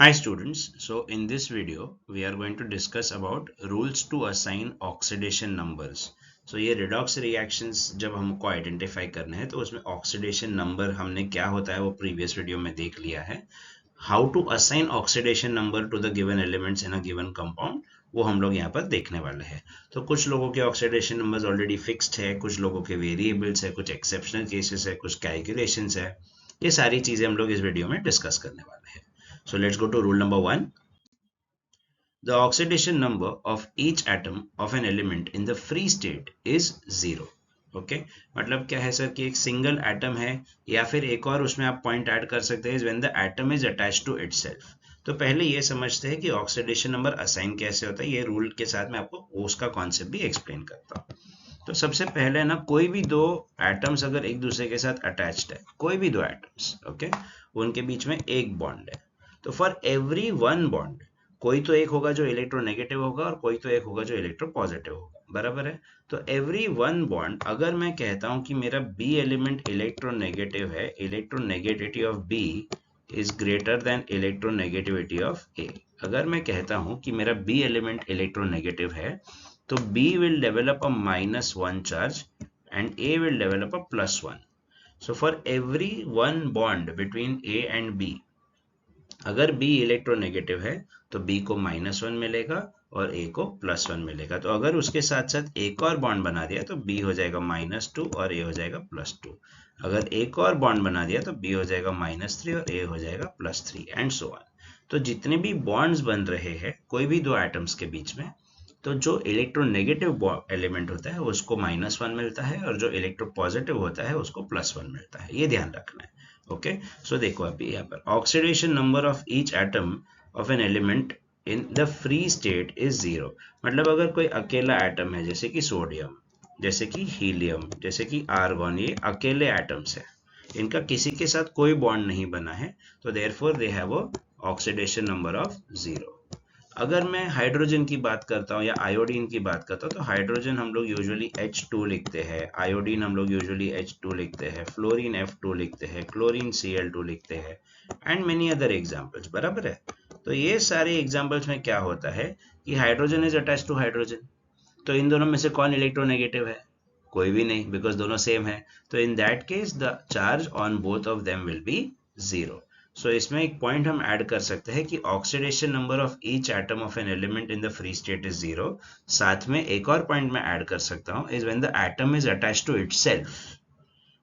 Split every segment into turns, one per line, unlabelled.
Hi students, so in this video we are going to discuss about rules to assign oxidation numbers. So ये redox reactions जब हमको identify करने हैं तो उसमें oxidation number हमने क्या होता है वो previous video में देख लिया है. How to assign oxidation number to the given elements in a given compound वो हम लोग यहाँ पर देखने वाले हैं. तो कुछ लोगों के oxidation numbers already fixed है, कुछ लोगों के variables है, कुछ exceptional cases है, कुछ calculations है. ये सारी चीजें हम लोग इस वीडियो में डिस्कस करने वाले हैं. So let's go to rule number 1. The oxidation number of each atom of an element in the free state is 0. Okay मतलब क्या है सर कि एक सिंगल एटम है या फिर एक और उसमें आप पॉइंट ऐड कर सकते हैं when the atom is attached to itself. तो पहले ये समझते हैं कि ऑक्सीडेशन नंबर असाइन कैसे होता है. ये रूल के साथ मैं आपको उसका कॉन्सेप्ट भी एक्सप्लेन करता हूँ. तो सबसे पहले ना कोई भी दो एटम्स अगर एक दूसरे के साथ अटैच्ड है, कोई भी दो एटम्स ओके उनके बीच में एक बॉन्ड है, तो फॉर एवरी वन बॉन्ड कोई तो एक होगा जो इलेक्ट्रोनेगेटिव होगा और कोई तो एक होगा जो इलेक्ट्रोपॉजिटिव होगा. बराबर है. तो एवरी वन बॉन्ड अगर मैं कहता हूं कि मेरा बी एलिमेंट इलेक्ट्रोनेगेटिव है, electronegativity of B is greater than electronegativity of A. अगर मैं कहता हूं कि मेरा बी एलिमेंट इलेक्ट्रोनेगेटिव है तो B will develop a -1 charge and A will develop a +1. So for every one bond between A and B, अगर B electronegative है तो B को -1 मिलेगा और A को +1 मिलेगा. तो अगर उसके साथ साथ एक और बॉन्ड बना दिया तो B हो जाएगा -2 और A हो जाएगा +2. अगर एक और बॉन्ड बना दिया तो B हो जाएगा -3 और A हो जाएगा +3 एंड सो ऑन. तो जितने भी बॉन्ड्स बन रहे हैं कोई भी दो एटम्स के बीच में, तो जो इलेक्ट्रोनेगेटिव एलिमेंट होता है उसको -1 मिलता है और जो इलेक्ट्रोपॉजिटिव होता है उसको +1 मिलता है. ये ध्यान रखना है. ओके सो देखो अभी यहाँ पर oxidation number of each atom of an element in the free state is 0. मतलब अगर कोई अकेला एटम है जैसे कि सोडियम, जैसे कि हीलियम, जैसे कि आर्गन, ये अकेले एटम्स है, इनका किसी के साथ कोई बॉन्ड नहीं बना है, तो therefore they have a oxidation number of 0. अगर मैं हाइड्रोजन की बात करता हूँ या आयोडीन की बात करता हूँ तो हाइड्रोजन हम लोग यूजुअली H2 लिखते हैं, आयोडीन हम लोग यूजुअली H2 लिखते हैं, फ्लोरीन F2 लिखते हैं, क्लोरीन Cl2 लिखते हैं एंड मेनी अदर एग्जांपल्स. बराबर है. तो ये सारे एग्जांपल्स में क्या होता है कि hydrogen is attached to hydrogen, तो इन दोनों में से कौन इलेक्ट्रोनेगेटिव है? कोई भी नहीं, बिकॉज दोनों सेम है. तो in that case the charge on both of them will be 0. सो इसमें एक पॉइंट हम ऐड कर सकते हैं कि oxidation number of each atom of an element in the free state is 0. साथ में एक और पॉइंट मैं ऐड कर सकता हूं is when the atom is attached to itself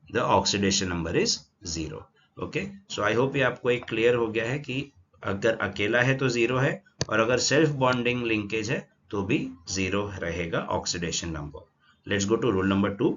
the oxidation number is 0. Okay so I hope ये आपको एक क्लियर हो गया है कि अगर अकेला है तो 0 है और अगर सेल्फ बॉन्डिंग लिंकेज है तो भी 0 रहेगा oxidation number. Let's go to rule number 2.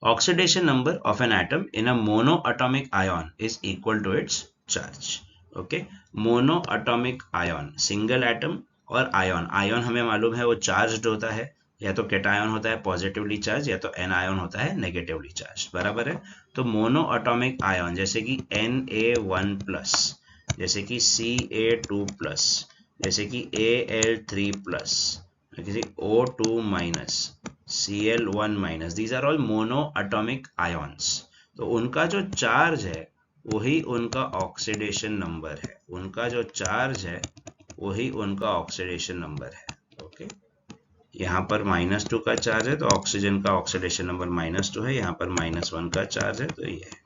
Oxidation number of an atom in a monoatomic ion is equal to its charge. Okay, monoatomic ion, single atom और आयन. आयन हमें मालूम है वो charged होता है, या तो कैटायन होता है पॉजिटिवली चार्ज या तो एनायन होता है नेगेटिवली चार्ज. बराबर है. तो मोनोएटॉमिक आयन जैसे कि Na1+, जैसे कि Ca2+, जैसे कि Al3+, जैसे O2-, Cl1-, these are all monoatomic ions. तो उनका जो चार्ज है वही उनका ऑक्सीडेशन नंबर है. उनका जो चार्ज है वही उनका ऑक्सीडेशन नंबर है. ओके यहाँ पर -2 का चार्ज है तो ऑक्सीजन का ऑक्सीडेशन नंबर -2 है, यहाँ पर -1 का चार्ज है तो ये है.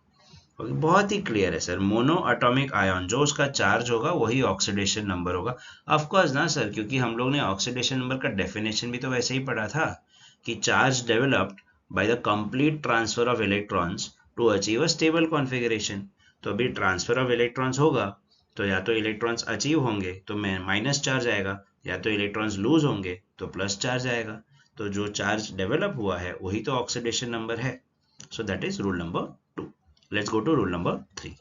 ओके बहुत ही क्लियर है सर. मोनो एटॉमिक आयन जो उसका चार्ज होगा वही ऑक्सीडेशन नंबर होगा. ऑफ कोर्स ना सर, क्योंकि हम लोग ने ऑक्सीडेशन नंबर का डेफिनेशन भी तो वैसे ही पढ़ा था कि charge developed by the complete transfer of electrons to achieve a stable configuration. तो अभी ट्रांसफर ऑफ इलेक्ट्रॉन्स होगा तो या तो इलेक्ट्रॉन्स अचीव होंगे तो माइनस चार्ज आएगा, या तो इलेक्ट्रॉन्स लूज होंगे तो प्लस चार्ज आएगा. तो जो चार्ज डेवलप हुआ है वही तो ऑक्सीडेशन नंबर है. सो that is rule number 2. Let's go to rule number 3.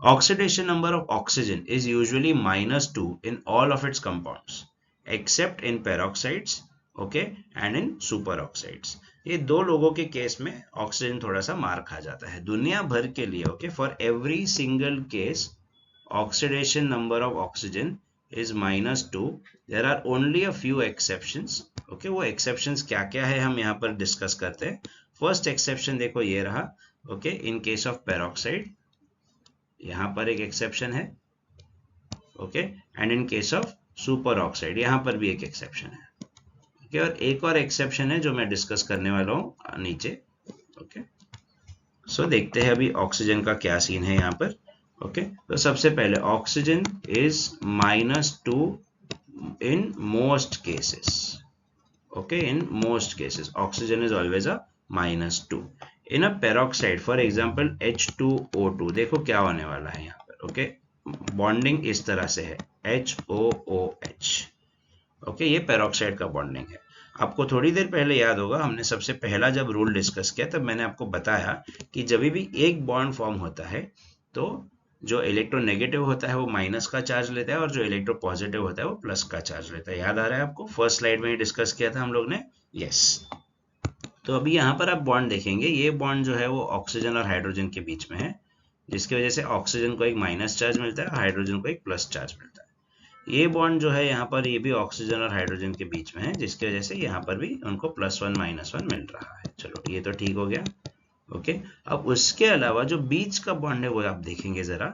Oxidation number of oxygen is usually -2 in all of its compounds except in peroxides, okay, and in superoxides. ये दो लोगों के case में ऑक्सीजन थोड़ा सा मार खा जाता है. दुनिया भर के लिए okay for every single case oxidation number of oxygen is -2. There are only a few exceptions. Okay, वो exceptions क्या क्या है हम यहाँ पर डिस्कस करते हैं. फर्स्ट एक्सेप्शन देखो ये रहा. Okay, in case of peroxide, यहाँ पर एक एक्सेप्शन है, okay, and in case of super oxide यहाँ पर भी एक एक्सेप्शन है, ओके, और एक और एक्सेप्शन है जो मैं डिस्कस करने वाला हूँ नीचे, ओके। सो देखते हैं अभी ऑक्सीजन का क्या सीन है यहाँ पर, ओके। तो सबसे पहले oxygen is -2 in most cases, okay, in most cases oxygen is always a -2 in a peroxide, for example H2O2, देखो क्या होने वाला है यहाँ पर, ओके, बॉन्डिंग इस तरह से है HOOH, ओके, ये पेरोक्साइड का बॉन्डिंग है। आपको थोड़ी देर पहले याद होगा हमने सबसे पहला जब रूल डिस्कस किया तब मैंने आपको बताया कि जब भी एक बॉन्ड फॉर्म होता है तो जो इलेक्ट्रोनेगेटिव होता है वो माइनस का चार्ज लेता है और जो इलेक्ट्रो पॉजिटिव होता है वो प्लस का चार्ज लेता है। याद आ रहा है आपको? फर्स्ट स्लाइड में ही डिस्कस किया था हम लोग ने, यस। तो अभी यहाँ पर आप बॉन्ड देखेंगे, ये बॉन्ड जो है वो ऑक्सीजन और हाइड्रोजन के बीच में है, जिसकी वजह से ऑक्सीजन को एक माइनस चार्ज मिलता है और हाइड्रोजन को एक प्लस चार्ज मिलता है। ये बॉन्ड जो है यहाँ पर ये भी ऑक्सीजन और हाइड्रोजन के बीच में है, जिसकी वजह से यहाँ पर भी उनको +1 -1 मिल रहा है। चलो ये तो ठीक हो गया, ओके। अब उसके अलावा जो बीच का बॉन्ड है वो आप देखेंगे जरा,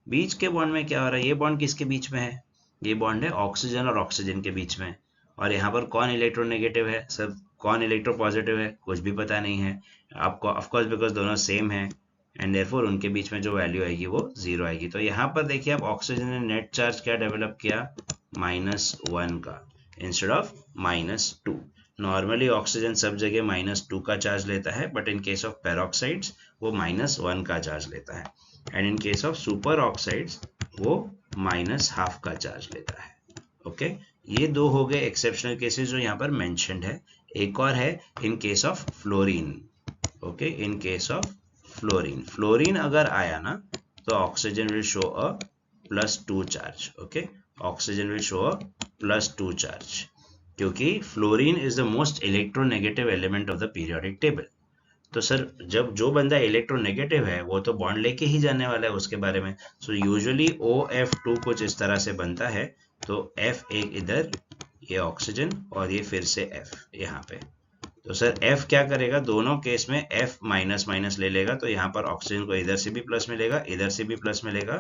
बीच के बॉन्ड में क्या हो रहा है, ये बॉन्ड किसके बीच में है, ये बॉन्ड है ऑक्सीजन और ऑक्सीजन के बीच में। और यहाँ पर कौन इलेक्ट्रोनेगेटिव है सर, कौन इलेक्ट्रो पॉजिटिव है, कुछ भी पता नहीं है आपको, ऑफकोर्स बिकॉज दोनों सेम है एंड देयरफॉर उनके बीच में जो वैल्यू आएगी वो 0 आएगी। तो यहाँ पर देखिए आप ऑक्सीजन ने नेट चार्ज क्या डेवलप किया, -1 का इंस्टेड ऑफ -2। नॉर्मली ऑक्सीजन सब जगह -2 का चार्ज लेता है, बट इन केस ऑफ पेरोक्साइड्स वो -1 का चार्ज लेता है, and in case of super oxides वो -1/2 का चार्ज लेता है, ओके। ये दो हो गए एक्सेप्शनल केसेस जो यहाँ पर मेंशन्ड है। एक और है in case of fluorine, okay, in case of fluorine, fluorine अगर आया ना तो oxygen will show a +2 charge, okay, oxygen will show a +2 charge, क्योंकि fluorine is the most electronegative element of the periodic table. तो sir जब जो बंदा electronegative है वो तो बॉन्ड लेके ही जाने वाला है उसके बारे में। सो यूजुअली OF2 कुछ इस तरह से बनता है, तो F एक इधर, ये ऑक्सीजन और ये फिर से F यहाँ पे। तो सर F क्या करेगा, दोनों केस में F माइनस ले लेगा, तो यहाँ पर ऑक्सीजन को इधर से भी प्लस मिलेगा, इधर से भी प्लस मिलेगा,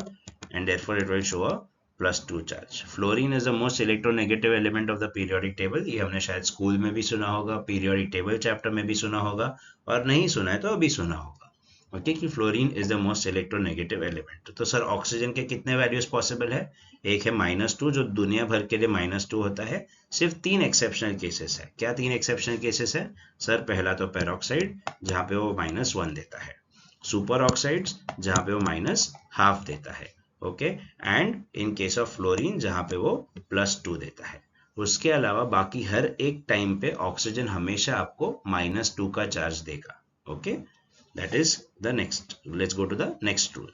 and therefore it will show a +2 charge. Fluorine is the most electronegative element of the periodic table. ये हमने शायद स्कूल में भी सुना होगा, पीरियोडिक टेबल चैप्टर में भी सुना होगा, और नहीं सुना है तो अभी सुना होगा, ओके, कि fluorine is the most electronegative element. तो सर ऑक्सीजन के कितने वैल्यूज पॉसिबल है, एक है -2 जो दुनिया भर के लिए -2 होता है, सिर्फ 3 एक्सेप्शनल केसेस है। क्या 3 एक्सेप्शनल केसेस है सर, पहला तो पेरोक्साइड जहाँ पे वो -1 देता है, सुपर ऑक्साइड्स जहाँ पे वो -1/2 देता है, okay, and in case of fluorine जहाँ पे वो +2 देता है। उसके अलावा बाकी हर एक टाइम पे ऑक्सीजन हमेशा आपको -2 का चार्ज देगा, okay. That is the next, let's go to the next rule.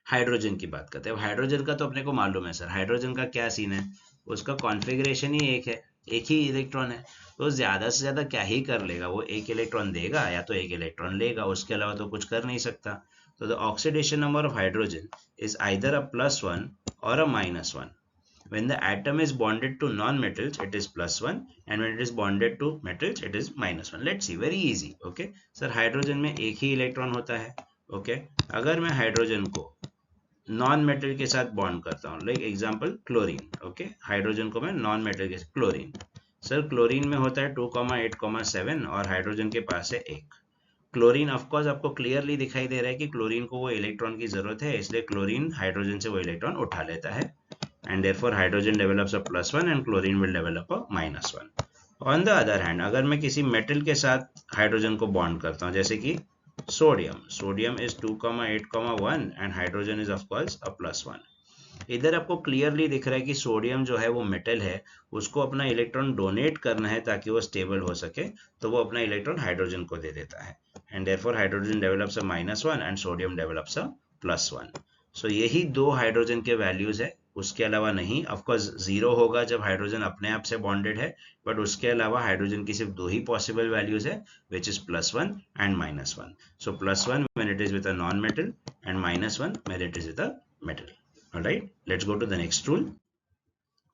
Hydrogen की बात करते हैं। हाइड्रोजन का तो अपने को मालूम है सर, हाइड्रोजन का क्या सीन है, उसका कॉन्फ़िगरेशन ही एक है, एक ही इलेक्ट्रॉन है, तो ज्यादा से ज्यादा क्या ही कर लेगा, वो एक इलेक्ट्रॉन देगा या तो एक इलेक्ट्रॉन लेगा, उसके अलावा तो कुछ कर नहीं सकता। तो the oxidation number of hydrogen is either a +1 or a -1। When the atom is bonded to non-metals, it is +1, and when it is bonded to metals, it is -1. Let's see, very easy, okay. Sir hydrogen में एक ही electron होता है, okay. अगर मैं hydrogen को non metal के साथ bond करता हूँ, like example chlorine, okay, hydrogen को मैं नॉन मेटल के साथ, क्लोरीन, सर क्लोरीन में होता है 2,8,7 और हाइड्रोजन के पास है 1। क्लोरीन ऑफकोर्स आपको क्लियरली दिखाई दे रहा है कि क्लोरीन को वो इलेक्ट्रॉन की जरूरत है, इसलिए क्लोरीन हाइड्रोजन से वो इलेक्ट्रॉन उठा लेता है, and therefore hydrogen develops a +1 and chlorine will develop a -1. On the other hand, अगर मैं किसी मेटल के साथ हाइड्रोजन को बॉन्ड करता हूँ, जैसे कि sodium, sodium is 2,8,1 and hydrogen is of course a +1। इधर आपको क्लियरली दिख रहा है कि सोडियम जो है वो मेटल है, उसको अपना इलेक्ट्रॉन डोनेट करना है ताकि वो स्टेबल हो सके, तो वो अपना इलेक्ट्रॉन हाइड्रोजन को दे देता है, and therefore hydrogen develops a -1 and sodium develops a +1। सो यही दो हाइड्रोजन के वैल्यूज है, उसके अलावा नहीं। ऑफकोर्स 0 होगा जब हाइड्रोजन अपने आप से बॉन्डेड है, बट उसके अलावा हाइड्रोजन की सिर्फ दो ही पॉसिबल वैल्यूज है, which is +1 and -1। So +1 when it is with a non-metal and -1 when it is with a metal. Alright, let's go to the next rule.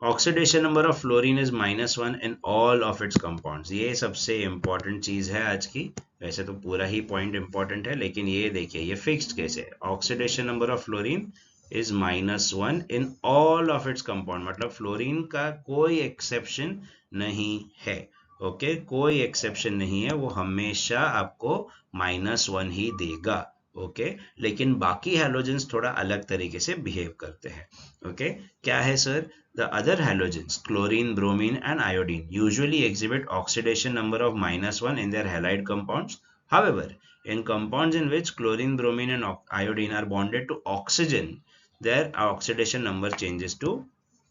Oxidation number of fluorine is -1 in all of its compounds. ये सबसे important चीज है आज की। वैसे तो पूरा ही point important है, लेकिन ये देखिए ये फिक्स्ड केस है। Oxidation number of fluorine is -1 in all of its compound, मतलब फ्लोरीन का कोई एक्सेप्शन नहीं है। ओके, कोई एक्सेप्शन नहीं है, वो हमेशा आपको -1 ही देगा। ओके, लेकिन बाकी हैलोजेंस थोड़ा अलग तरीके से बिहेव करते हैं। ओके, क्या है sir? The other halogens, chlorine, bromine, and iodine, usually exhibit oxidation number of -1 in their halide compounds. However, in compounds in which chlorine, bromine, and iodine are bonded to oxygen, their oxidation number changes to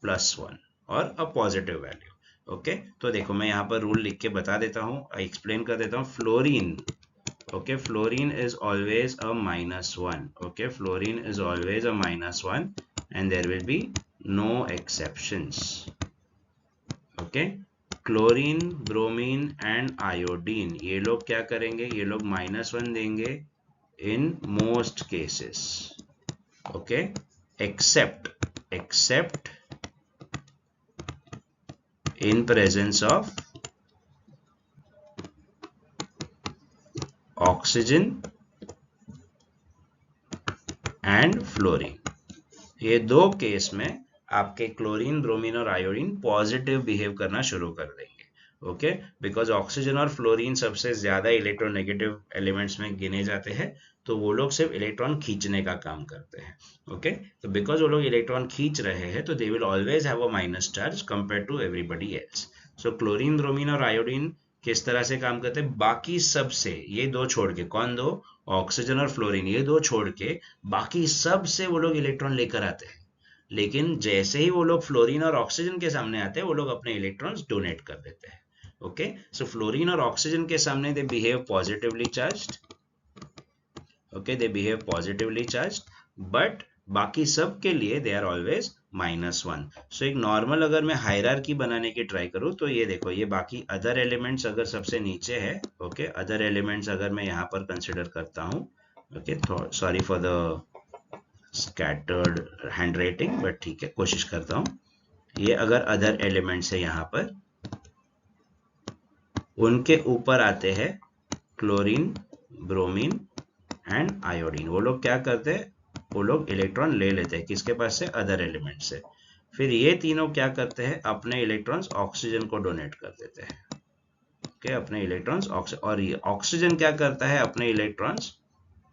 +1 or a positive value. Okay, तो देखो मैं यहाँ पर rule लिख के बता देता हूँ, एक्सप्लेन कर देता हूँ। Fluorine, okay, fluorine is always a -1. Okay, fluorine is always a -1 and there will be no exceptions. Okay, chlorine, bromine and iodine, ये लोग क्या करेंगे? ये लोग -1 देंगे in most cases. Okay, except in presence of oxygen and fluorine. ये दो case में आपके क्लोरीन, ब्रोमीन और आयोडीन पॉजिटिव बिहेव करना शुरू कर देंगे। ओके, बिकॉज ऑक्सीजन और फ्लोरीन सबसे ज्यादा इलेक्ट्रोनेगेटिव एलिमेंट्स में गिने जाते हैं, तो वो लोग सिर्फ इलेक्ट्रॉन खींचने का काम करते हैं। ओके, तो बिकॉज वो लोग इलेक्ट्रॉन खींच रहे हैं, तो they will always have a minus charge compare to everybody else. So chlorine, bromine और आयोडीन किस तरह से काम करते हैं? बाकी सब से, ये दो छोड़ के, कौन दो? ऑक्सीजन और फ्लोरीन, ये दो छोड़ के बाकी सब से वो लोग इलेक्ट्रॉन लेकर आते हैं। लेकिन जैसे ही वो लोग फ्लोरीन और ऑक्सीजन के सामने आते हैं, वो लोग अपने इलेक्ट्रॉन्स डोनेट कर देते हैं। ओके, सो फ्लोरीन और ऑक्सीजन के सामने they behave positively charged. Okay, they behave positively charged, but बाकी सब के लिए दे आर ऑलवेज -1। सो एक नॉर्मल अगर मैं हायरार्की बनाने की ट्राई करूँ, तो ये देखो, ये बाकी अदर एलिमेंट्स अगर सबसे नीचे है, ओके, अदर एलिमेंट्स अगर मैं यहाँ पर कंसिडर करता हूँ, okay, sorry for the scattered hand writing, but ठीक है, कोशिश करता हूँ। ये अगर अदर एलिमेंट्स है यहाँ पर, उनके ऊपर आते हैं क्लोरीन, ब्रोमीन एंड आयोडीन। वो लोग क्या करते हैं? वो लोग इलेक्ट्रॉन ले लेते हैं, किसके पास से? अदर एलिमेंट से। फिर ये तीनों क्या करते हैं? अपने इलेक्ट्रॉन्स ऑक्सीजन को डोनेट कर देते हैं। ओके, अपने इलेक्ट्रॉन्स और ये ऑक्सीजन क्या करता है? अपने इलेक्ट्रॉन्स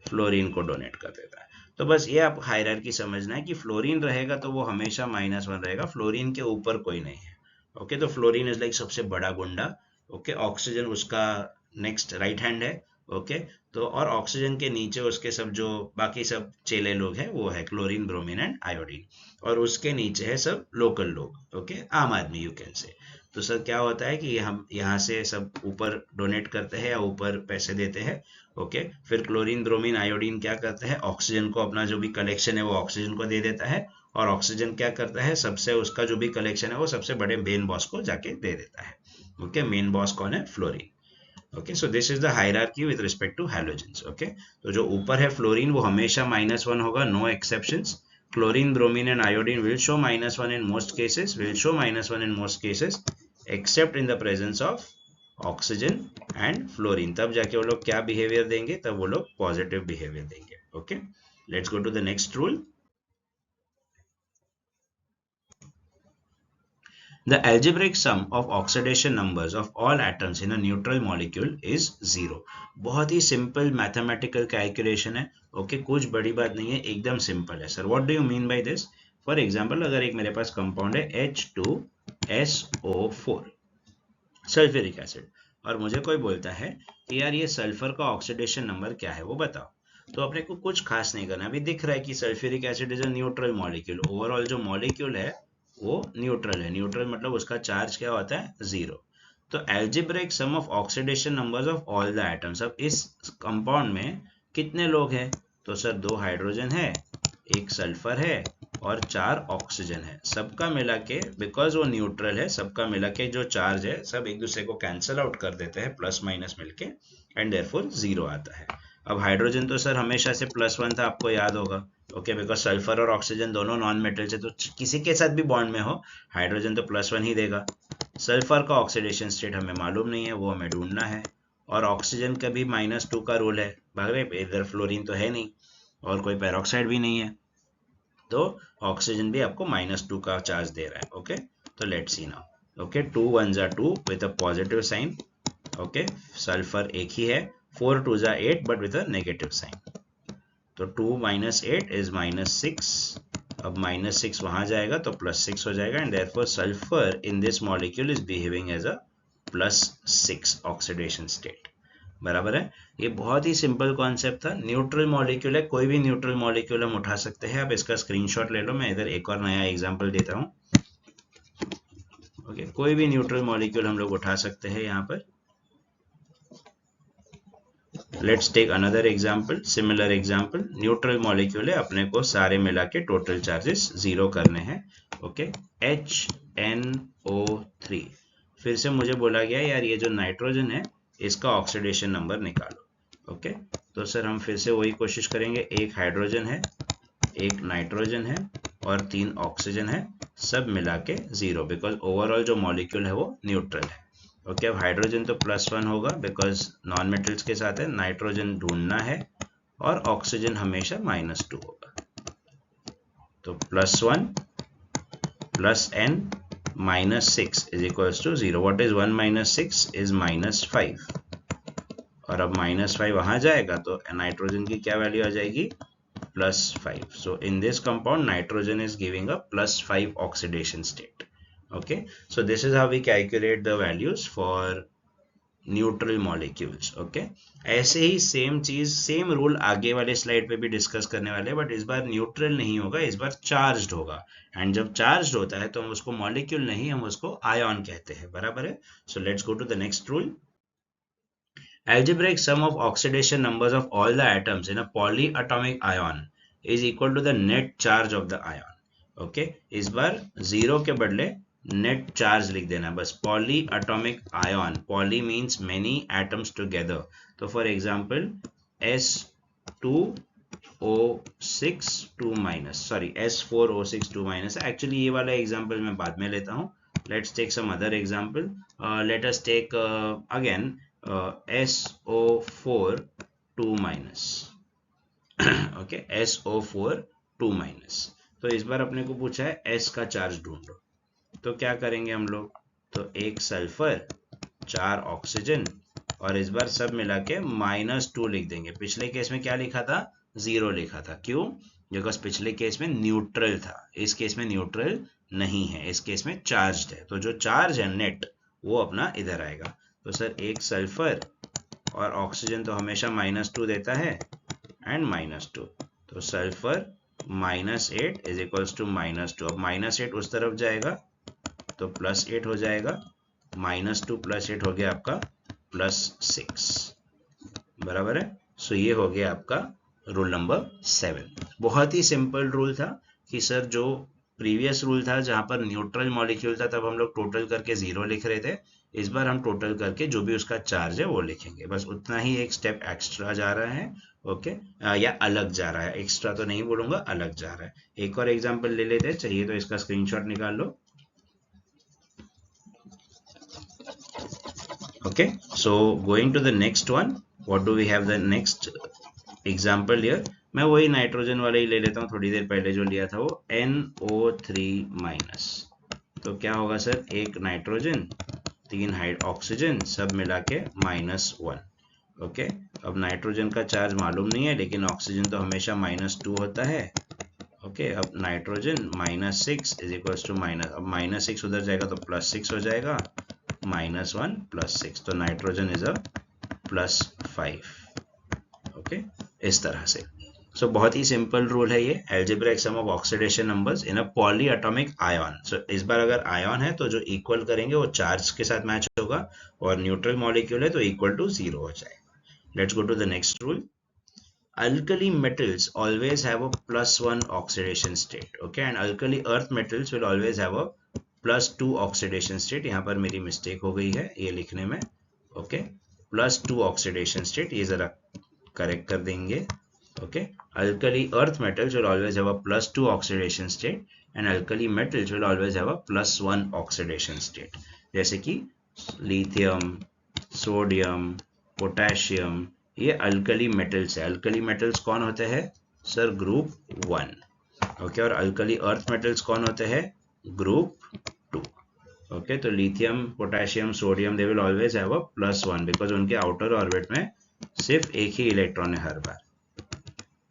फ्लोरीन को डोनेट कर देता है। तो बस ये आप हायरार्की समझना है कि फ्लोरीन रहेगा तो वो हमेशा -1 रहेगा, फ्लोरीन के ऊपर कोई नहीं है। ओके, तो फ्लोरीन इज लाइक सबसे बड़ा गुंडा। ओके, ऑक्सीजन उसका नेक्स्ट राइट हैंड है। ओके, तो और ऑक्सीजन के नीचे उसके सब जो बाकी सब चेले लोग हैं, वो है क्लोरीन, ब्रोमीन एंड आयोडीन, और उसके नीचे है सब लोकल लोग। ओके, आम आदमी यू कैन से। तो सर क्या होता है कि हम यहाँ से सब ऊपर डोनेट करते हैं या ऊपर पैसे देते हैं। ओके, फिर क्लोरीन, ब्रोमीन, आयोडीन क्या करता है? ऑक्सीजन को अपना जो भी कलेक्शन है वो ऑक्सीजन को दे देता है, और ऑक्सीजन क्या करता है? सबसे उसका जो भी कलेक्शन है वो सबसे बड़े मेन बॉस को जाके दे देता है। ओके, मेन बॉस कौन है? Fluorine. Okay, so this is the hierarchy with respect to halogens. Okay, तो जो ऊपर है फ्लोरीन, वो हमेशा -1 होगा, no exceptions. Chlorine, bromine and iodine will show -1 in most cases, will show -1 in most cases, except in the presence of oxygen and fluorine. तब जाके वो लोग क्या बिहेवियर देंगे? तब वो लोग पॉजिटिव बिहेवियर देंगे। Okay, let's go to the next rule. The algebraic sum of oxidation numbers of all atoms in a neutral molecule is 0. बहुत ही सिंपल मैथमेटिकल कैलकुलेशन है। ओके, कुछ बड़ी बात नहीं है, एकदम सिंपल है। Sir what do you mean by this? For example, अगर एक मेरे पास कंपाउंड है H2SO4 सल्फ्यूरिक एसिड, और मुझे कोई बोलता है कि यार ये सल्फर का ऑक्सीडेशन नंबर क्या है, वो बताओ। तो अपने को कुछ खास नहीं करना, अभी दिख रहा है कि sulphuric acid is a neutral molecule. Overall जो मॉलिक्यूल है वो न्यूट्रल है। न्यूट्रल मतलब उसका चार्ज क्या होता है? 0। तो algebraic sum of oxidation numbers of all the atoms. अब इस कंपाउंड में कितने लोग हैं? तो सर 2 हाइड्रोजन है, 1 सल्फर है और 4 ऑक्सीजन है। सबका मिला के, बिकॉज वो न्यूट्रल है, सबका मिला के जो चार्ज है सब एक दूसरे को कैंसल आउट कर देते हैं, प्लस माइनस मिलके, एंड देयरफॉर 0 आता है। अब हाइड्रोजन तो सर हमेशा से +1 था, आपको याद होगा। ओके, बिकॉज सल्फर और ऑक्सीजन दोनों नॉन मेटल्स है, तो किसी के साथ भी बॉन्ड में हो हाइड्रोजन तो +1 ही देगा। सल्फर का ऑक्सीडेशन स्टेट हमें मालूम नहीं है, वो हमें ढूंढना है। और ऑक्सीजन का भी -2 का रूल है, भाग रहे इधर फ्लोरीन तो है नहीं और कोई पेरोक्साइड भी नहीं है, तो ऑक्सीजन भी आपको -2 का चार्ज दे रहा है। ओके, तो let's see now. Okay, 2 1s are 2 with a positive sign. Okay, sulphur एक ही है, 4 2s are 8 but with a negative sign. तो 2 - 8 इज -6। अब -6 वहां जाएगा तो +6 हो जाएगा, and therefore sulphur in this molecule is behaving as a +6 oxidation state. बराबर है। ये बहुत ही सिंपल कॉन्सेप्ट था। न्यूट्रल मॉलिक्यूल है, कोई भी न्यूट्रल मॉलिक्यूल हम उठा सकते हैं। आप इसका स्क्रीनशॉट ले लो, मैं इधर एक और नया एग्जांपल देता हूँ। ओके, कोई भी न्यूट्रल मॉलिक्यूल हम लोग उठा सकते हैं यहाँ पर। Let's take another example, similar example. Neutral molecule है, अपने को सारे मिला के टोटल चार्जेस 0 करने हैं। Okay, HNO3। फिर से मुझे बोला गया यार ये जो नाइट्रोजन है इसका ऑक्सीडेशन नंबर निकालो। ओके, तो सर हम फिर से वही कोशिश करेंगे। एक हाइड्रोजन है, एक नाइट्रोजन है और 3 ऑक्सीजन है, सब मिला के 0, बिकॉज ओवरऑल जो मॉलिक्यूल है वो न्यूट्रल है। ओके, अब हाइड्रोजन तो +1 होगा बिकॉज नॉन मेटल्स के साथ है, नाइट्रोजन ढूंढना है, और ऑक्सीजन हमेशा -2 होगा। तो +1 + n -6 is equals to 0। What is 1 - 6 is -5, और अब -5 वहां जाएगा तो नाइट्रोजन की क्या वैल्यू आ जाएगी, +5. So in this compound nitrogen is giving a +5 oxidation state. Okay, so this is how we calculate the values for neutral molecules. Okay, ऐसे ही same चीज, सेम रूल आगे वाले स्लाइड पे भी डिस्कस करने वाले हैं, बट इस बार न्यूट्रल नहीं होगा, इस बार चार्ज्ड होगा। एंड जब चार्ज्ड होता है तो हम उसको मॉलिक्यूल नहीं, हम उसको आयन कहते हैं। बराबर है। So let's go to the next rule. Algebraic sum of oxidation numbers of all the atoms in a polyatomic ion is equal to the net charge of the ion. Okay, इस बार 0 के बदले net charge लिख देना बस। polyatomic ion, poly means many atoms together. तो for example S2O6 2-, sorry S4O6 2-, actually ये वाला example मैं बाद में लेता हूँ। Let's take some other example. Let us take again SO4 2-. Okay, SO4 2-. तो इस बार अपने को पूछा है S का चार्ज ढूंढो, तो क्या करेंगे हम लोग, तो 1 सल्फर 4 ऑक्सीजन, और इस बार सब मिला के -2 लिख देंगे। पिछले केस में क्या लिखा था, 0 लिखा था। क्यों, बिकॉज पिछले केस में न्यूट्रल था, इस केस में न्यूट्रल नहीं है, इस केस में चार्ज है। तो जो चार्ज है नेट वो अपना इधर आएगा। तो सर 1 सल्फर और ऑक्सीजन तो हमेशा -2 देता है, एंड -2, तो सल्फर -8 इज इक्वल्स टू -2। अब -8 उस तरफ जाएगा तो +8 हो जाएगा, -2 + 8 हो गया आपका +6। बराबर है। सो ये हो गया आपका रूल नंबर 7। बहुत ही सिंपल रूल था कि सर जो प्रीवियस रूल था जहां पर न्यूट्रल मॉलिक्यूल था तब हम लोग टोटल करके 0 लिख रहे थे, इस बार हम टोटल करके जो भी उसका चार्ज है वो लिखेंगे। बस उतना ही एक स्टेप एक्स्ट्रा जा रहा है। ओके, या अलग जा रहा है, एक्स्ट्रा तो नहीं बोलूंगा, अलग जा रहा है। एक और एग्जांपल ले लेते हैं, चाहिए तो इसका स्क्रीनशॉट निकाल लो। Okay, so going to the next one, what do we have the next example here. मैं वही नाइट्रोजन वाला ही ले लेता हूँ, थोड़ी देर पहले जो लिया था वो NO3-। तो क्या होगा सर, 1 नाइट्रोजन 3 ऑक्सीजन, सब मिला के -1। ओके, अब नाइट्रोजन का चार्ज मालूम नहीं है, लेकिन ऑक्सीजन तो हमेशा -2 होता है। ओके, अब नाइट्रोजन -6 इज इक्वल्स टू अब -6 उधर जाएगा तो +6 हो जाएगा, -1 +6, तो नाइट्रोजन इज अ +5। ओके, इस तरह से। सो बहुत ही सिंपल रूल है ये, algebraic sum of oxidation numbers in a polyatomic ion. So इस बार अगर आयन है तो जो इक्वल करेंगे वो चार्ज के साथ मैच होगा, और न्यूट्रल मॉलिक्यूल है तो इक्वल टू 0 हो जाएगा। Let's go to the next rule. Alkali metals always have a +1 oxidation state. Okay, and alkali earth metals will always have a +2 oxidation state. यहाँ पर मेरी मिस्टेक हो गई है ये लिखने में। ओके, +2 oxidation state, ये जरा करेक्ट कर देंगे। Okay, alkali earth metals will always have a +2 oxidation state and alkali metals will always have a +1 oxidation state. जैसे कि लिथियम, सोडियम, पोटेशियम, ये अल्कली मेटल्स है. अल्कली मेटल्स कौन होते हैं सर? ग्रुप 1. ओके, और अल्कली अर्थ मेटल्स कौन होते हैं? ग्रुप 2. ओके, तो lithium, potassium, sodium, they will always have a +1 because उनके आउटर ऑर्बिट में सिर्फ एक ही इलेक्ट्रॉन है हर बार.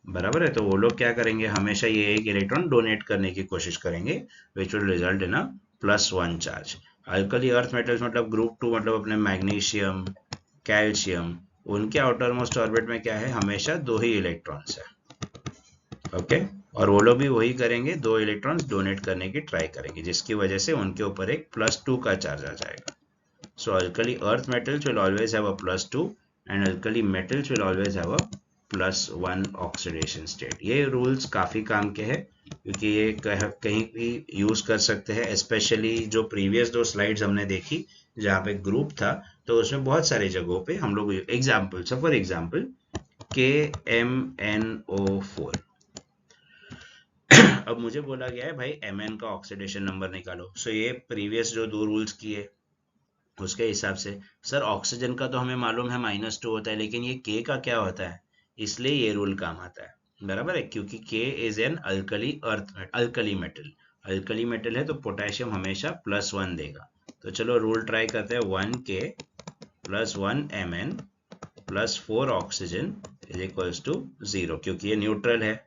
बराबर है. तो वो लोग क्या करेंगे? हमेशा ये एक इलेक्ट्रॉन डोनेट करने की कोशिश करेंगे which will result in a +1 charge. Alkali earth metals मतलब ग्रुप 2 मतलब अपने मैग्नीशियम, कैल्शियम, उनके आउटर मोस्ट ऑर्बिट में क्या है? हमेशा 2 ही इलेक्ट्रॉन्स है. ओके, और वो लोग भी वही करेंगे, 2 इलेक्ट्रॉन्स डोनेट करने की ट्राई करेंगे जिसकी वजह से उनके ऊपर एक +2 का चार्ज आ जाएगा. So alkali earth metals will always have a +2 and alkali metals will always have a +1 oxidation state. ये रूल्स काफी काम के हैं क्योंकि ये कहीं भी यूज कर सकते हैं. स्पेशली जो प्रीवियस 2 स्लाइड्स हमने देखी जहाँ पे ग्रुप था, तो उसमें बहुत सारी जगहों पे हम लोग एग्जाम्पल, फॉर एग्जाम्पल KMnO4. अब मुझे बोला गया है भाई Mn का ऑक्सीडेशन नंबर निकालो. सो ये प्रीवियस जो 2 रूल्स किए उसके हिसाब से सर ऑक्सीजन का तो हमें मालूम है -2 होता है, लेकिन ये K का क्या होता है? इसलिए ये रूल काम आता है. बराबर है, क्योंकि K is an alkali metal. Alkali metal है तो पोटेशियम हमेशा +1 देगा. तो चलो रूल ट्राई करते हैं. 1K + 1 Mn + 4 oxygen is equals to 0, क्योंकि ये न्यूट्रल है.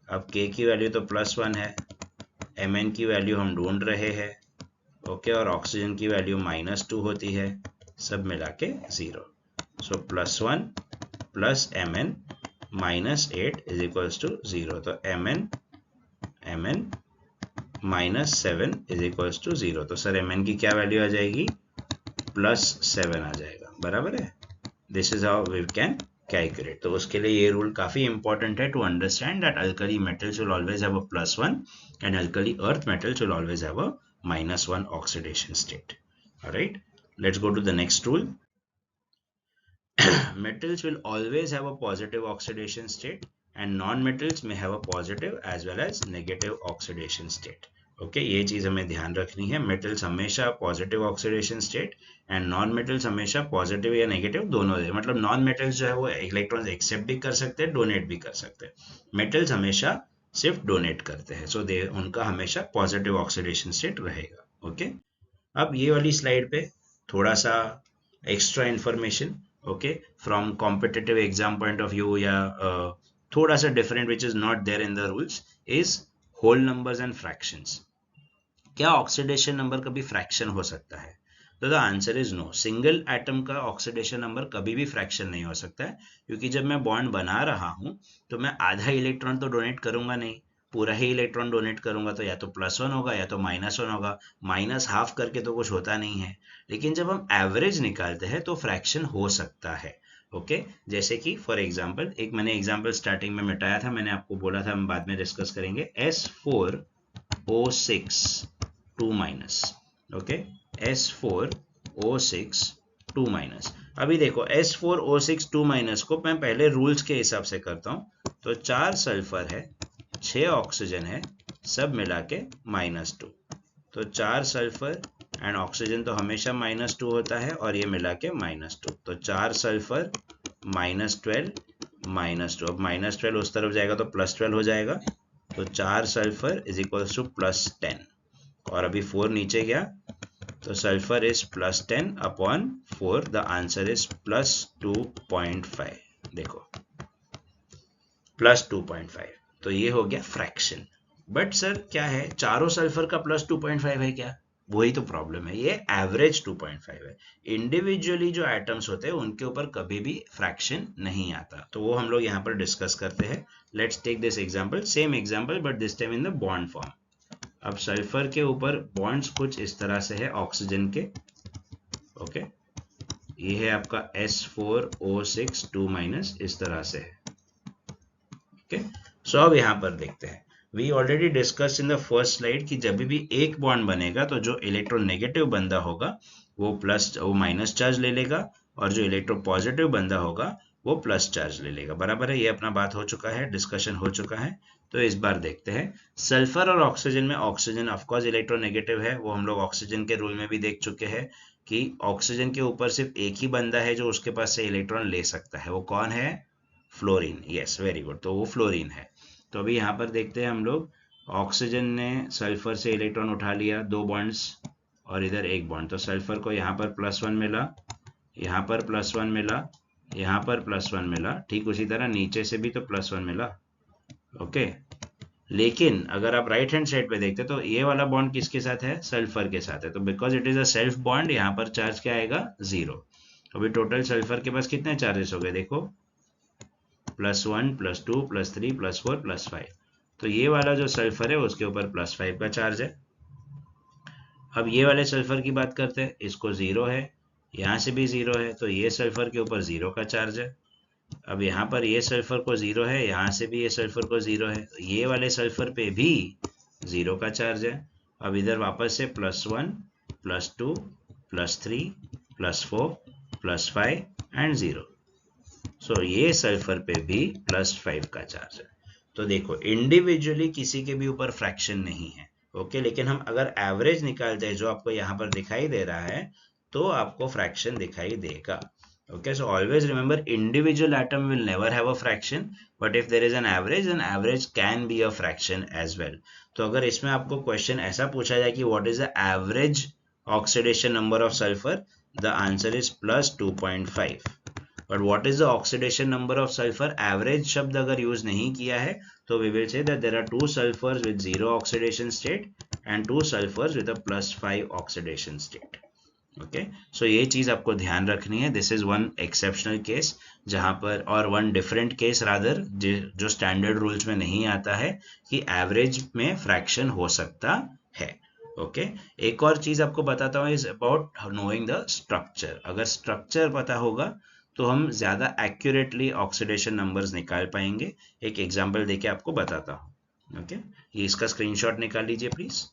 अब K की वैल्यू तो +1 है, Mn की वैल्यू हम ढूंढ रहे हैं. ओके, और ऑक्सीजन की वैल्यू -2 होती है, सब मिला के 0. सो +1 + Mn -8 इज इक्वल्स टू 0. तो Mn -7 इज इक्वल्स टू 0. तो सर Mn की क्या वैल्यू आ जाएगी? +7 आ जाएगा. बराबर है. This is how we can calculate. तो उसके लिए ये रूल काफी इंपॉर्टेंट है to understand that alkali metals will always have a +1 and alkali earth metals will always have a -1 oxidation state. Alright, let's go to the next rule. Metals will always have a positive oxidation state and non-metals may have a positive as well as negative oxidation state. Okay, ये चीज हमें ध्यान रखनी है. Metals हमेशा positive oxidation state and non metals हमेशा positive या negative दोनों है. मतलब नॉन मेटल्स जो है वो इलेक्ट्रॉन्स एक्सेप्ट भी कर सकते हैं, डोनेट भी कर सकते हैं. मेटल्स हमेशा सिर्फ डोनेट करते हैं. सो दे उनका हमेशा पॉजिटिव ऑक्सीडेशन स्टेट रहेगा. ओके, अब ये वाली स्लाइड पे थोड़ा सा extra information, okay, from competitive exam point of view या थोड़ा सा different which is not there in the rules is whole numbers and fractions. क्या ऑक्सीडेशन नंबर कभी फ्रैक्शन हो सकता है? तो the answer is no. Single atom का ऑक्सीडेशन नंबर कभी भी फ्रैक्शन नहीं हो सकता है, क्योंकि जब मैं बॉन्ड बना रहा हूं तो मैं आधा इलेक्ट्रॉन तो डोनेट करूंगा नहीं, पूरा ही इलेक्ट्रॉन डोनेट करूंगा. तो या तो +1 होगा या तो -1 होगा. -½ करके तो कुछ होता नहीं है. लेकिन जब हम एवरेज निकालते हैं तो फ्रैक्शन हो सकता है. ओके, जैसे कि फॉर एग्जांपल, एक मैंने एग्जांपल स्टार्टिंग में मिटाया था, मैंने आपको बोला था हम बाद में डिस्कस करेंगे. S4O6 2-. Okay, S4O6 2-. अभी देखो S4O6 2- को मैं पहले रूल्स के हिसाब से करता हूं. तो 4 सल्फर है, 6 ऑक्सीजन है, सब मिला के -2. तो 4 सल्फर एंड ऑक्सीजन तो हमेशा -2 होता है और ये मिला के -2. तो 4 सल्फर -12 -2. अब -12 उस तरफ जाएगा तो +12 हो जाएगा. तो 4 सल्फर इज इक्वल्स टू +10. और अभी 4 नीचे गया तो sulphur is +10 upon 4. The answer is +2.5. देखो +2.5. तो ये हो गया फ्रैक्शन. बट सर क्या है, चारों सल्फर का +2.5 है क्या? वही तो प्रॉब्लम है. ये एवरेज 2.5 है. इंडिविजुअली जो एटम्स होते हैं उनके ऊपर कभी भी फ्रैक्शन नहीं आता. तो वो हम लोग यहाँ पर डिस्कस करते हैं. Let's take this example, same example but this time in the bond form. अब सल्फर के ऊपर बॉन्ड्स कुछ इस तरह से है ऑक्सीजन के. ओके, ये है आपका S4O6 2- इस तरह से है. ओके, सो अब यहाँ पर देखते हैं. We already discuss in the first slide कि जब भी एक बॉन्ड बनेगा तो जो इलेक्ट्रोनेगेटिव बंदा होगा वो माइनस चार्ज ले लेगा और जो इलेक्ट्रो पॉजिटिव बंदा होगा वो प्लस चार्ज ले लेगा। बराबर है, ये अपना बात हो चुका है, डिस्कशन हो चुका है। तो इस बार देखते हैं सल्फर और ऑक्सीजन में। ऑक्सीजन ऑफकोर्स इलेक्ट्रोनेगेटिव है, वो हम लोग ऑक्सीजन के रूल में भी देख चुके हैं कि ऑक्सीजन के ऊपर सिर्फ एक ही बंदा है जो उसके पास से इलेक्ट्रॉन ले सकता है, वो कौन है? फ्लोरीन। यस, वेरी गुड, तो वो फ्लोरीन है। तो अभी यहाँ पर देखते हैं हम लोग, ऑक्सीजन ने सल्फर से इलेक्ट्रॉन उठा लिया, 2 बॉन्ड्स और इधर 1 बॉन्ड, तो सल्फर को यहाँ पर +1 मिला, यहाँ पर +1 मिला, यहाँ पर +1 मिला। ठीक उसी तरह नीचे से भी तो +1 मिला। ओके, लेकिन अगर आप राइट हैंड साइड पे देखते तो ये वाला बॉन्ड किसके साथ है? सल्फर के साथ है। तो because it is a self bond, यहाँ पर चार्ज क्या आएगा? 0। अभी टोटल सल्फर के पास कितने चार्जेस हो गए देखो, +1 +2 +3 +4 +5। तो ये वाला जो सल्फर है उसके ऊपर +5 का चार्ज है। अब ये वाले सल्फर की बात करते हैं, इसको 0 है, यहाँ से भी 0 है, तो ये सल्फर के ऊपर 0 का चार्ज है। अब यहाँ पर ये सल्फर को 0 है, यहाँ से भी ये सल्फर को 0 है, तो ये वाले सल्फर पे भी 0 का चार्ज है। अब इधर वापस से +1 +2 +3 +4 +5 एंड 0। सो ये सल्फर पे भी +5 का चार्ज है। तो देखो इंडिविजुअली किसी के भी ऊपर फ्रैक्शन नहीं है। ओके, लेकिन हम अगर एवरेज निकालते हैं जो आपको यहाँ पर दिखाई दे रहा है, तो आपको फ्रैक्शन दिखाई देगा। Okay, so always remember individual atom will never have a fraction, but if there is an average, then average can be a fraction as well. तो अगर इसमें आपको क्वेश्चन ऐसा पूछा जाए कि what is the average oxidation number of sulfur, the answer is +2.5. But what is the oxidation number of sulfur? Average शब्द अगर यूज नहीं किया है तो we will say that there are 2 sulfurs with 0 oxidation state and 2 sulfurs with a +5 oxidation state. Okay, सो ये चीज आपको ध्यान रखनी है। This is one exceptional case जहां पर, और वन डिफरेंट केस रादर, जो स्टैंडर्ड रूल्स में नहीं आता है कि एवरेज में फ्रैक्शन हो सकता है। ओके, एक और चीज आपको बताता हूँ, is about knowing the structure. अगर स्ट्रक्चर पता होगा तो हम ज्यादा एक्यूरेटली ऑक्सीडेशन नंबर्स निकाल पाएंगे। एक एग्जाम्पल देके आपको बताता हूँ। ओके, ये इसका स्क्रीनशॉट निकाल लीजिए प्लीज।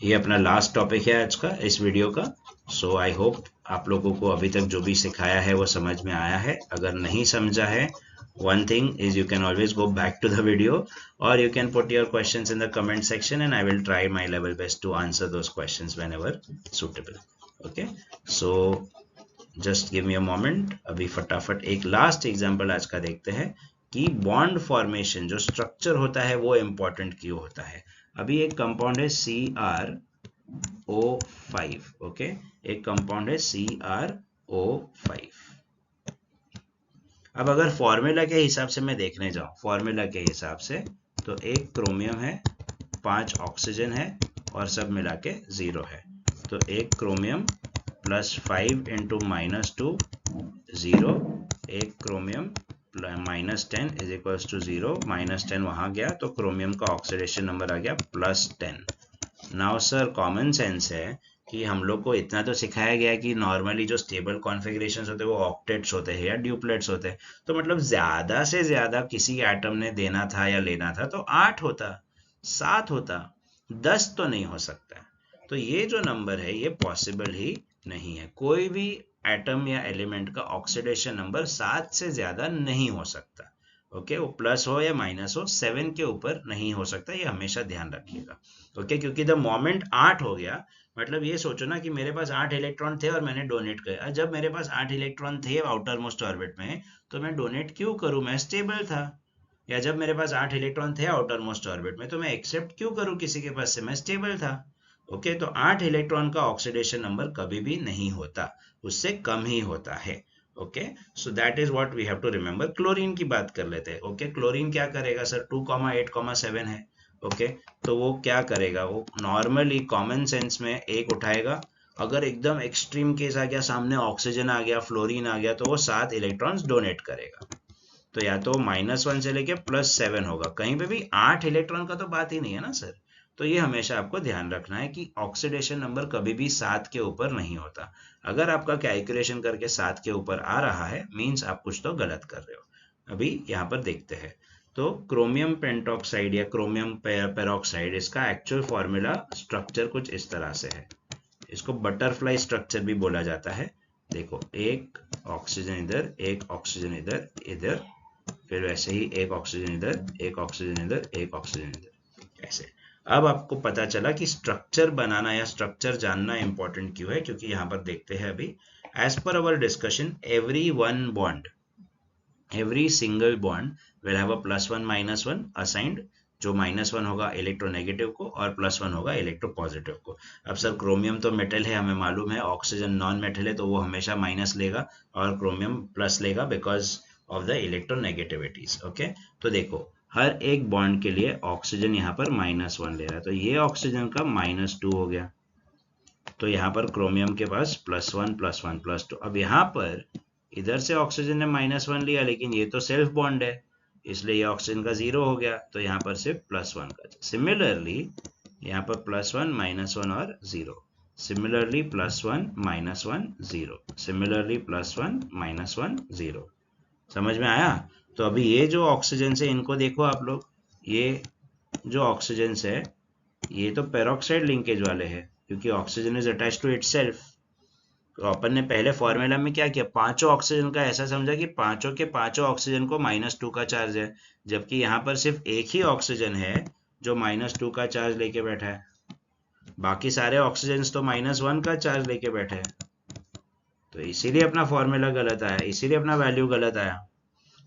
ये अपना लास्ट टॉपिक है आज का, इस वीडियो का। सो आई होप आप लोगों को अभी तक जो भी सिखाया है वो समझ में आया है। अगर नहीं समझा है, one thing is you can always go back to the video, or you can put your questions in the comment section and I will try my level best to answer those questions whenever suitable. Okay, so just give me a moment. अभी फटाफट एक last example आज का देखते हैं कि bond formation, जो structure होता है वो इम्पोर्टेंट क्यों होता है। अभी एक कंपाउंड है CrO5। ओके, एक कंपाउंड है CrO5। अब अगर फॉर्मूला के हिसाब से मैं देखने जाऊं, फॉर्मूला के हिसाब से, तो एक क्रोमियम है, 5 ऑक्सीजन है और सब मिला के 0 है। तो एक क्रोमियम +5 × -2 0, एक क्रोमियम -10 = 0, -10 वहां गया तो क्रोमियम का ऑक्सीडेशन नंबर आ गया +10। नाउ सर कॉमन सेंस है कि हम लोग को इतना तो सिखाया गया है कि नॉर्मली जो स्टेबल कॉन्फ़िगरेशंस होते हैं वो ऑक्टेट्स होते हैं या ड्यूप्लेट्स होते हैं। तो मतलब ज्यादा से ज्यादा किसी एटम ने देना था या लेना था तो 8 होता, 7 होता, 10 तो नहीं हो सकता। तो ये जो नंबर है ये पॉसिबल ही नहीं है। कोई भी एटम या एलिमेंट का ऑक्सीडेशन नंबर 7 से ज्यादा नहीं हो सकता। ओके, वो प्लस हो या माइनस हो, 7 के ऊपर नहीं हो सकता, ये हमेशा ध्यान रखिएगा। ओके, क्योंकि द मोमेंट 8 हो गया, मतलब ये सोचो ना कि मेरे पास 8 इलेक्ट्रॉन थे और मैंने डोनेट किया। जब मेरे पास 8 इलेक्ट्रॉन थे आउटर मोस्ट ऑर्बिट में, तो मैं डोनेट क्यों करूं, मैं स्टेबल था। या जब मेरे पास 8 इलेक्ट्रॉन थे आउटर मोस्ट ऑर्बिट में, तो मैं एक्सेप्ट क्यों करूं किसी के पास से, मैं स्टेबल था। ओके, तो 8 इलेक्ट्रॉन का ऑक्सीडेशन नंबर कभी भी नहीं होता, उससे कम ही होता है। Okay, so that is what we have to remember. Chlorine की बात कर लेते हैं। ओके, क्लोरीन क्या करेगा सर, 2,8,7 है। ओके, तो वो क्या करेगा, वो नॉर्मली कॉमन सेंस में 1 उठाएगा। अगर एकदम एक्सट्रीम केस आ गया, सामने ऑक्सीजन आ गया, फ्लोरीन आ गया, तो वो 7 इलेक्ट्रॉन्स डोनेट करेगा। तो या तो -1 से लेके +7 होगा, कहीं पे भी 8 इलेक्ट्रॉन का तो बात ही नहीं है ना सर। तो ये हमेशा आपको ध्यान रखना है कि ऑक्सीडेशन नंबर कभी भी 7 के ऊपर नहीं होता। अगर आपका कैलकुलेशन करके 7 के ऊपर आ रहा है, मीन्स आप कुछ तो गलत कर रहे हो। अभी यहाँ पर देखते हैं, तो क्रोमियम पेंटॉक्साइड या क्रोमियम पेरोक्साइड, इसका एक्चुअल फॉर्मूला स्ट्रक्चर कुछ इस तरह से है। इसको बटरफ्लाई स्ट्रक्चर भी बोला जाता है। देखो एक ऑक्सीजन इधर, एक ऑक्सीजन इधर, इधर, फिर वैसे ही एक ऑक्सीजन इधर, एक ऑक्सीजन इधर, एक ऑक्सीजन इधर, ऐसे। अब आपको पता चला कि स्ट्रक्चर बनाना या स्ट्रक्चर जानना इंपॉर्टेंट क्यों है, क्योंकि यहाँ पर देखते हैं अभी, एज पर our discussion every one bond, every single bond will have a +1 -1 assigned, जो -1 होगा इलेक्ट्रोनेगेटिव को और +1 होगा इलेक्ट्रोपॉजिटिव को। अब सर क्रोमियम तो मेटल है, हमें मालूम है, ऑक्सीजन नॉन मेटल है, तो वो हमेशा माइनस लेगा और क्रोमियम प्लस लेगा because of the electronegativities. Okay, तो देखो हर एक बॉन्ड के लिए ऑक्सीजन यहाँ पर -1 ले रहा है, तो ये ऑक्सीजन का -2 हो गया, तो यहाँ पर क्रोमियम के पास +1 +1 +2। अब यहाँ पर इधर से ऑक्सीजन ने -1 लिया, लेकिन ये तो सेल्फ बॉन्ड है, इसलिए ये ऑक्सीजन का 0 हो गया, तो यहाँ पर सिर्फ +1 का। सिमिलरली यहाँ पर +1 -1 और 0, सिमिलरली +1 -1 0, सिमिलरली +1 -1 0। समझ में आया? तो अभी ये जो ऑक्सीजन है इनको देखो आप लोग, ये जो ऑक्सीजन है ये तो पेरोक्साइड लिंकेज वाले हैं, क्योंकि oxygen is attached to itself. तो अपन ने पहले फॉर्मूला में क्या किया, पांचों ऑक्सीजन का ऐसा समझा कि पांचों के पांचों ऑक्सीजन को -2 का चार्ज है, जबकि यहाँ पर सिर्फ एक ही ऑक्सीजन है जो -2 का चार्ज लेके बैठा है, बाकी सारे ऑक्सीजन तो -1 का चार्ज लेके बैठे हैं। तो इसीलिए अपना फॉर्मूला गलत आया, इसीलिए अपना वैल्यू गलत आया।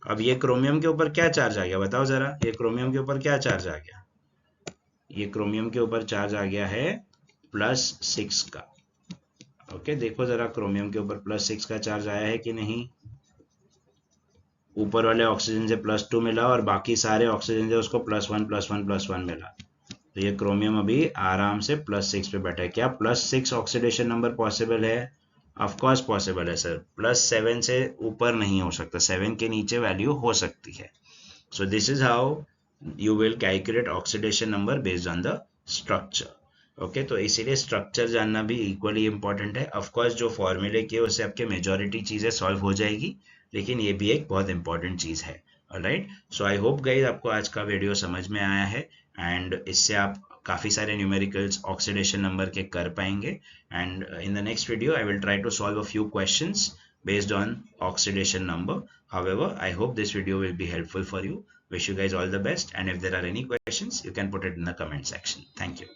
अब ये क्रोमियम के ऊपर क्या चार्ज आ गया बताओ जरा, ये क्रोमियम के ऊपर क्या चार्ज आ गया? ये क्रोमियम के ऊपर चार्ज आ गया है +6 का। ओके, देखो जरा क्रोमियम के ऊपर +6 का चार्ज आया है कि नहीं। ऊपर वाले ऑक्सीजन से +2 मिला और बाकी सारे ऑक्सीजन से उसको +1 +1 +1 मिला, तो ये क्रोमियम अभी आराम से +6 पे बैठा है। क्या +6 ऑक्सीडेशन नंबर पॉसिबल है? ऑफ कोर्स पॉसिबल है सर, +7 से ऊपर नहीं हो सकता, 7 के नीचे वैल्यू हो सकती है। सो this is how you will calculate oxidation number based on the structure. Okay, तो इसीलिए स्ट्रक्चर जानना भी इक्वली इंपॉर्टेंट है। ऑफ कोर्स जो फॉर्मूले किए उससे आपके मेजॉरिटी चीजें सॉल्व हो जाएगी, लेकिन ये भी एक बहुत इंपॉर्टेंट चीज है। Alright, so I hope guys आपको आज का वीडियो समझ में आया है, एंड इससे आप काफ़ी सारे न्यूमेरिकल्स ऑक्सीडेशन नंबर के कर पाएंगे। And in the next video I will try to solve a few questions based on oxidation number. However, I hope this video will be helpful for you. Wish you guys all the best, and if there are any questions you can put it in the comment section. Thank you.